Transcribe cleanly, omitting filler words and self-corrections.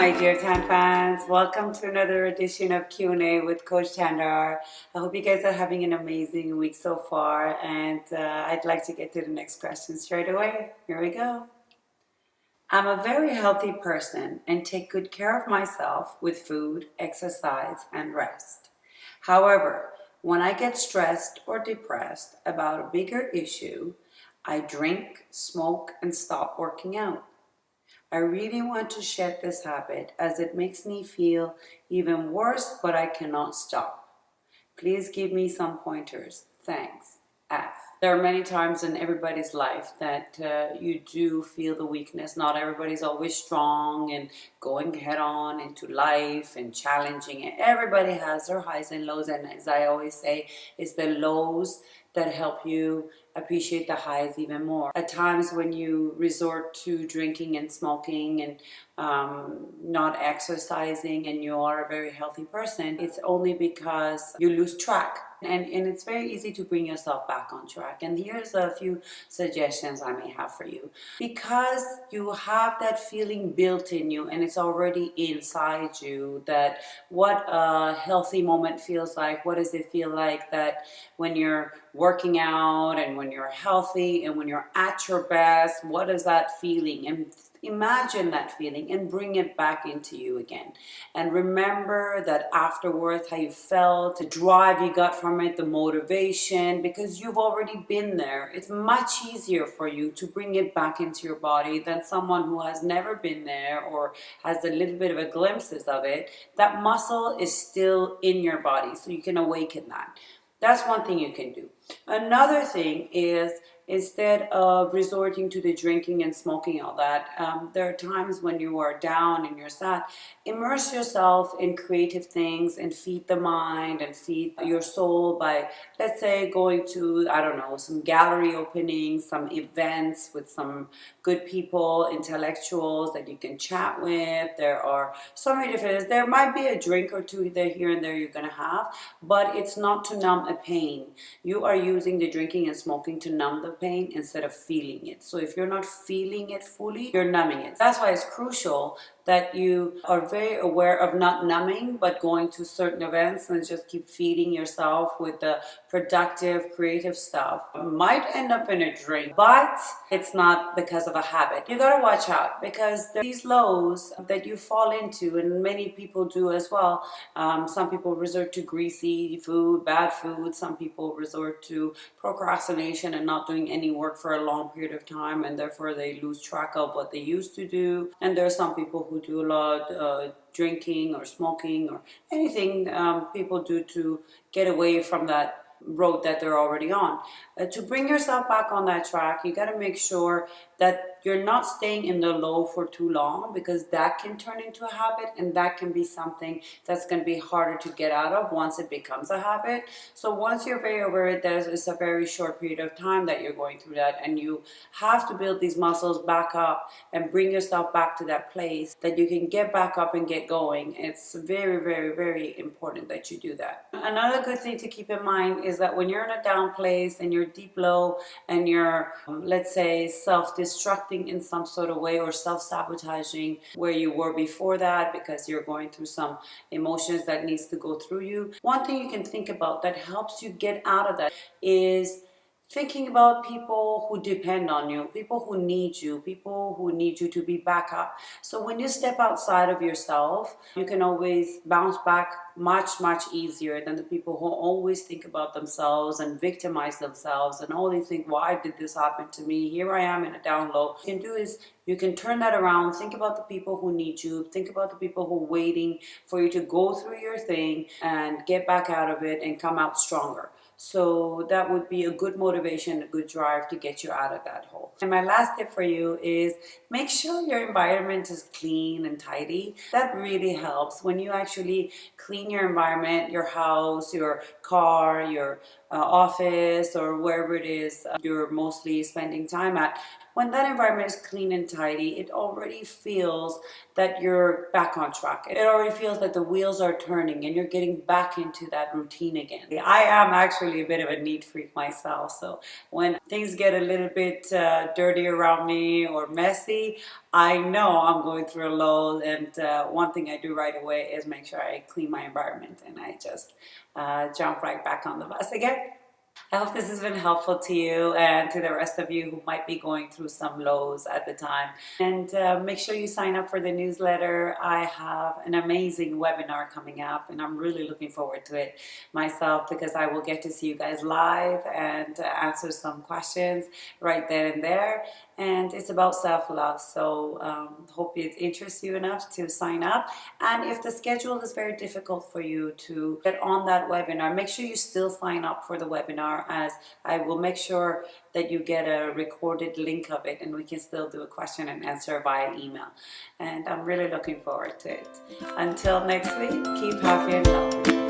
my dear Tan fans. Welcome to another edition of Q&A with Coach Tandar. I hope you guys are having an amazing week so far, and I'd like to get to the next question straight away. Here we go. I'm a very healthy person and take good care of myself with food, exercise, and rest. However, when I get stressed or depressed about a bigger issue, I drink, smoke, and stop working out. I really want to shed this habit as it makes me feel even worse, but I cannot stop. Please give me some pointers. Thanks. F. There are many times in everybody's life that you do feel the weakness. Not everybody's always strong and going head on into life and challenging it. Everybody has their highs and lows, and as I always say, it's the lows that help you appreciate the highs even more. At times when you resort to drinking and smoking and not exercising and you are a very healthy person, it's only because you lose track. And it's very easy to bring yourself back on track. And here's a few suggestions I may have for you. Because you have that feeling built in you and it's already inside you that what a healthy moment feels like. What does it feel like that when you're working out and when you're healthy and when you're at your best, what is that feeling? And imagine that feeling and bring it back into you again. And remember that afterwards, how you felt, the drive you got from it, the motivation, because you've already been there. It's much easier for you to bring it back into your body than someone who has never been there or has a little bit of a glimpses of it. That muscle is still in your body, so you can awaken that. That's one thing you can do. Another thing is, instead of resorting to the drinking and smoking, all that, there are times when you are down and you're sad. Immerse yourself in creative things and feed the mind and feed your soul by, let's say, going to, I don't know, some gallery openings, some events with some good people, intellectuals that you can chat with. There are so many different, there might be a drink or two there here and there you're going to have, but it's not to numb a pain. You are using the drinking and smoking to numb the pain instead of feeling it. So if you're not feeling it fully, you're numbing it. That's why it's crucial that you are very aware of not numbing, but going to certain events and just keep feeding yourself with the productive, creative stuff. It might end up in a drink, but it's not because of a habit. You gotta watch out because these lows that you fall into, and many people do as well. Some people resort to greasy food, bad food. Some people resort to procrastination and not doing any work for a long period of time, and therefore they lose track of what they used to do. And there are some people who do a lot of drinking or smoking or anything people do to get away from that road that they're already on. To bring yourself back on that track, you got to make sure that you're not staying in the low for too long, because that can turn into a habit, and that can be something that's going to be harder to get out of once it becomes a habit. So once you're very aware that it's a very short period of time that you're going through that, and you have to build these muscles back up and bring yourself back to that place that you can get back up and get going. It's very, very, very important that you do that. Another good thing to keep in mind is that when you're in a down place and you're deep low and you're, let's say, self-destructing in some sort of way or self-sabotaging where you were before that because you're going through some emotions that needs to go through you, one thing you can think about that helps you get out of that is thinking about people who depend on you, people who need you to be back up. So when you step outside of yourself, you can always bounce back much, much easier than the people who always think about themselves and victimize themselves and only think, why did this happen to me? Here I am in a down low. What you can do is you can turn that around, think about the people who need you, think about the people who are waiting for you to go through your thing and get back out of it and come out stronger. So that would be a good motivation, a good drive to get you out of that hole. And my last tip for you is make sure your environment is clean and tidy. That really helps when you actually clean your environment, your house, your car, your office or wherever it is you're mostly spending time at, when that environment is clean and tidy, it already feels that you're back on track. It already feels that the wheels are turning and you're getting back into that routine again. I am actually a bit of a neat freak myself, so when things get a little bit dirty around me or messy, I know I'm going through a lull, and one thing I do right away is make sure I clean my environment, and I just jump right back on the bus again. I hope this has been helpful to you and to the rest of you who might be going through some lows at the time. And make sure you sign up for the newsletter. I have an amazing webinar coming up, and I'm really looking forward to it myself, because I will get to see you guys live and answer some questions right then and there. And it's about self-love, so hope it interests you enough to sign up. And if the schedule is very difficult for you to get on that webinar, make sure you still sign up for the webinar, as I will make sure that you get a recorded link of it, and we can still do a question and answer via email. And I'm really looking forward to it. Until next week, keep happy and healthy.